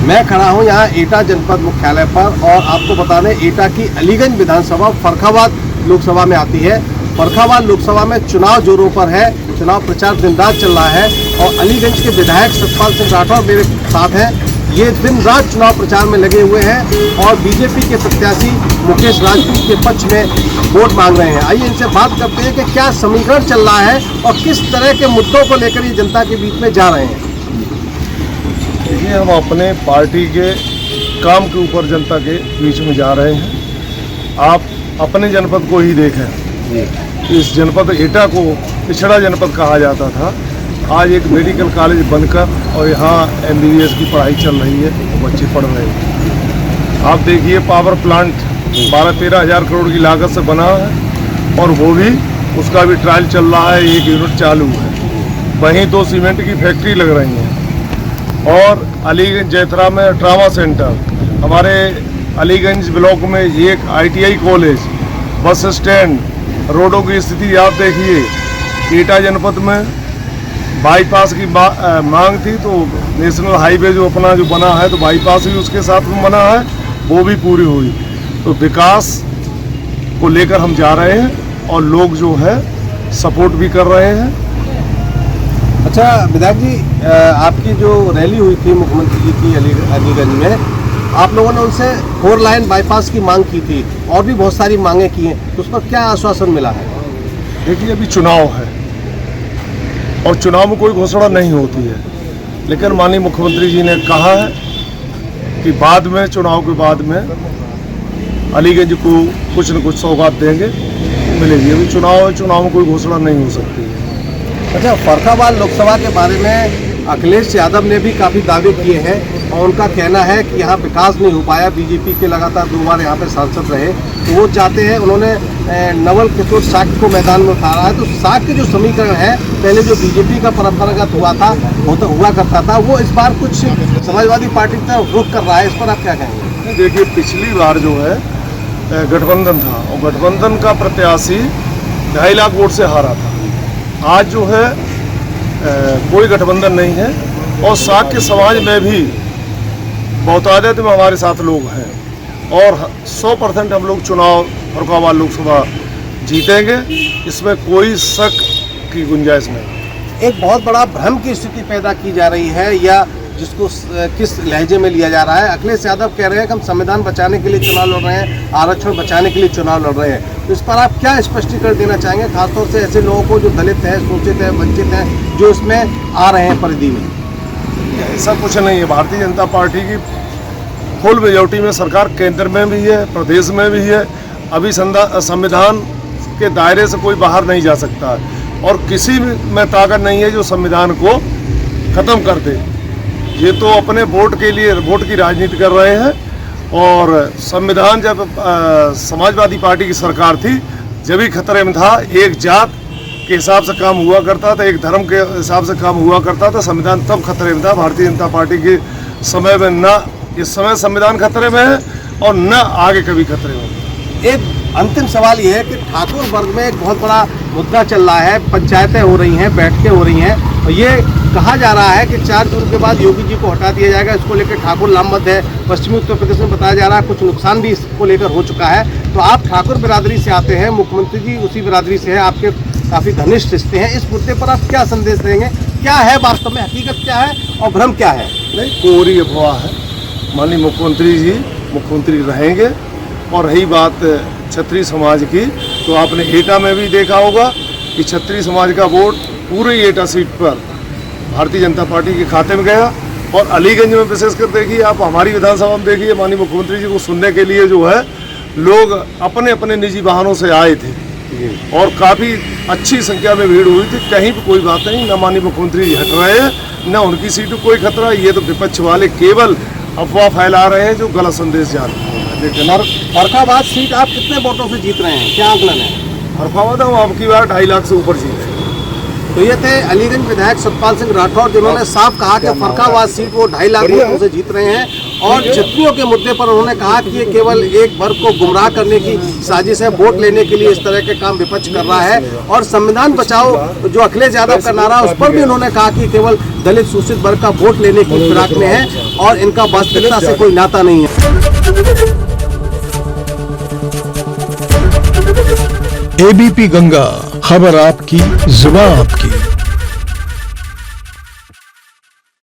मैं खड़ा हूं यहाँ एटा जनपद मुख्यालय पर और आपको बता दें एटा की अलीगंज विधानसभा फर्रुखाबाद लोकसभा में आती है। फर्रुखाबाद लोकसभा में चुनाव जोरों पर है, चुनाव प्रचार दिन रात चल रहा है और अलीगंज के विधायक सतपाल सिंह राठौर मेरे साथ हैं। ये दिन रात चुनाव प्रचार में लगे हुए हैं और बीजेपी के प्रत्याशी मुकेश राजपूत के पक्ष में वोट मांग रहे हैं। आइए इनसे बात करते हैं कि क्या समीकरण चल रहा है और किस तरह के मुद्दों को लेकर ये जनता के बीच में जा रहे हैं। देखिए, हम अपने पार्टी के काम के ऊपर जनता के बीच में जा रहे हैं। आप अपने जनपद को ही देखें, इस जनपद एटा को पिछड़ा जनपद कहा जाता था। आज एक मेडिकल कॉलेज बनकर और यहाँ MBBS की पढ़ाई चल रही है, बच्चे पढ़ रहे हैं। आप देखिए, पावर प्लांट 12-13 हज़ार करोड़ की लागत से बना है और वो भी उसका भी ट्रायल चल रहा है, 1 यूनिट चालू है। वहीं 2 सीमेंट की फैक्ट्री लग रही हैं और अलीगंज जैतरा में ट्रामा सेंटर, हमारे अलीगंज ब्लॉक में एक ITI कॉलेज, बस स्टैंड, रोडों की स्थिति आप देखिए। एटा जनपद में बाईपास की मांग थी तो नेशनल हाईवे जो अपना जो बना है तो बाईपास भी उसके साथ में बना है, वो भी पूरी हुई। तो विकास को लेकर हम जा रहे हैं और लोग जो है सपोर्ट भी कर रहे हैं। अच्छा विधायक जी, आपकी जो रैली हुई थी मुख्यमंत्री जी की अलीगंज में, आप लोगों ने उनसे 4 लाइन बाईपास की मांग की थी और भी बहुत सारी मांगें की हैं, तो उस पर क्या आश्वासन मिला है? देखिए, अभी चुनाव है और चुनाव में कोई घोषणा नहीं होती है, लेकिन माननीय मुख्यमंत्री जी ने कहा है कि बाद में, चुनाव के बाद में अलीगंज को कुछ न कुछ सौगात देंगे, मिलेगी। अभी चुनाव है, चुनाव में कोई घोषणा नहीं हो सकती है। अच्छा, फर्रुखाबाद लोकसभा के बारे में अखिलेश यादव ने भी काफ़ी दावे किए हैं और उनका कहना है कि यहाँ विकास नहीं हो पाया। बीजेपी के लगातार 2 बार यहाँ पे सांसद रहे, तो वो चाहते हैं, उन्होंने नवल किशोर शाक्य को मैदान में उतारा है। तो शाक्य जो समीकरण है, पहले जो बीजेपी का परंपरागत हुआ करता था, वो इस बार कुछ समाजवादी पार्टी की तरफ रुख कर रहा है, इस पर आप क्या कहेंगे? देखिए, पिछली बार जो है गठबंधन था और गठबंधन का प्रत्याशी 2.5 लाख वोट से हारा था। आज जो है कोई गठबंधन नहीं है और शाक्य समाज में भी बहुतादाद में हमारे साथ लोग हैं और 100% हम लोग चुनाव फर्रुखाबाद लोकसभा जीतेंगे, इसमें कोई शक की गुंजाइश नहीं। एक बहुत बड़ा भ्रम की स्थिति पैदा की जा रही है, या जिसको किस लहजे में लिया जा रहा है। अखिलेश यादव कह रहे हैं कि हम संविधान बचाने के लिए चुनाव लड़ रहे हैं, आरक्षण बचाने के लिए चुनाव लड़ रहे हैं। तो इस पर आप क्या स्पष्टीकरण देना चाहेंगे, खासतौर से ऐसे लोगों को जो दलित हैं, शोषित हैं, वंचित हैं, जो इसमें आ रहे हैं परिधि में? ऐसा कुछ नहीं है। भारतीय जनता पार्टी की फुल मेजॉरिटी में सरकार केंद्र में भी है, प्रदेश में भी है। अभी संविधान के दायरे से कोई बाहर नहीं जा सकता और किसी में ताकत नहीं है जो संविधान को ख़त्म कर दे। ये तो अपने वोट के लिए वोट की राजनीति कर रहे हैं और संविधान जब समाजवादी पार्टी की सरकार थी जब ही खतरे में था। एक जात के हिसाब से काम हुआ करता था, एक धर्म के हिसाब से काम हुआ करता था, संविधान तब खतरे में था। भारतीय जनता पार्टी के समय में न इस समय संविधान खतरे में है और न आगे कभी खतरे में। एक अंतिम सवाल ये है कि ठाकुर वर्ग में एक बहुत बड़ा मुद्दा चल रहा है, पंचायतें हो रही हैं, बैठकें हो रही हैं और ये कहा जा रहा है कि 4 जून के बाद योगी जी को हटा दिया जाएगा। इसको लेकर ठाकुर लामबद्ध है। पश्चिमी उत्तर प्रदेश में बताया जा रहा है कुछ नुकसान भी इसको लेकर हो चुका है। तो आप ठाकुर बिरादरी से आते हैं, मुख्यमंत्री जी उसी बिरादरी से है, आपके काफ़ी घनिष्ठ रिश्ते हैं। इस मुद्दे पर आप क्या संदेश देंगे? क्या है वास्तव में, हकीकत क्या है और भ्रम क्या है? नहीं, कोरी अफवाह है। माननीय मुख्यमंत्री जी मुख्यमंत्री रहेंगे। और रही बात क्षत्रिय समाज की, तो आपने एटा में भी देखा होगा कि क्षत्रिय समाज का वोट पूरे एटा सीट पर भारतीय जनता पार्टी के खाते में गया। और अलीगंज में विशेषकर देखिए, आप हमारी विधानसभा में देखिए, माननीय मुख्यमंत्री जी को सुनने के लिए जो है लोग अपने अपने निजी वाहनों से आए थे और काफ़ी अच्छी संख्या में भीड़ हुई थी। कहीं भी कोई बात नहीं, न माननीय मुख्यमंत्री जी हट रहे हैं, न उनकी सीट पर कोई खतरा। ये तो विपक्ष वाले केवल अफवाह फैला रहे हैं जो गलत संदेश जा रहे हैं। फर्रुखाबाद सीट आप कितने वोटों से जीत रहे हैं, क्या आंकलन है? फर्रुखाबाद हम आपकी बार 2.5 लाख से ऊपर जीते। तो ये थे अलीगंज विधायक सतपाल सिंह राठौर, जिन्होंने साफ कहा कि फर्रुखाबाद सीट वो 2.5 लाख वोटों से जीत रहे हैं और क्षत्रियों के मुद्दे पर उन्होंने कहा कि ये केवल एक वर्ग को गुमराह करने की साजिश है, वोट लेने के लिए इस तरह के काम विपक्ष कर रहा है। और संविधान बचाओ जो अखिलेश यादव का नारा, उस पर भी उन्होंने कहा कि केवल दलित शोषित वर्ग का वोट लेने की फिराक में है। और इनका वास्तविकता से कोई नाता नहीं है। एबीपी गंगा, खबर आपकी, जुबान आपकी।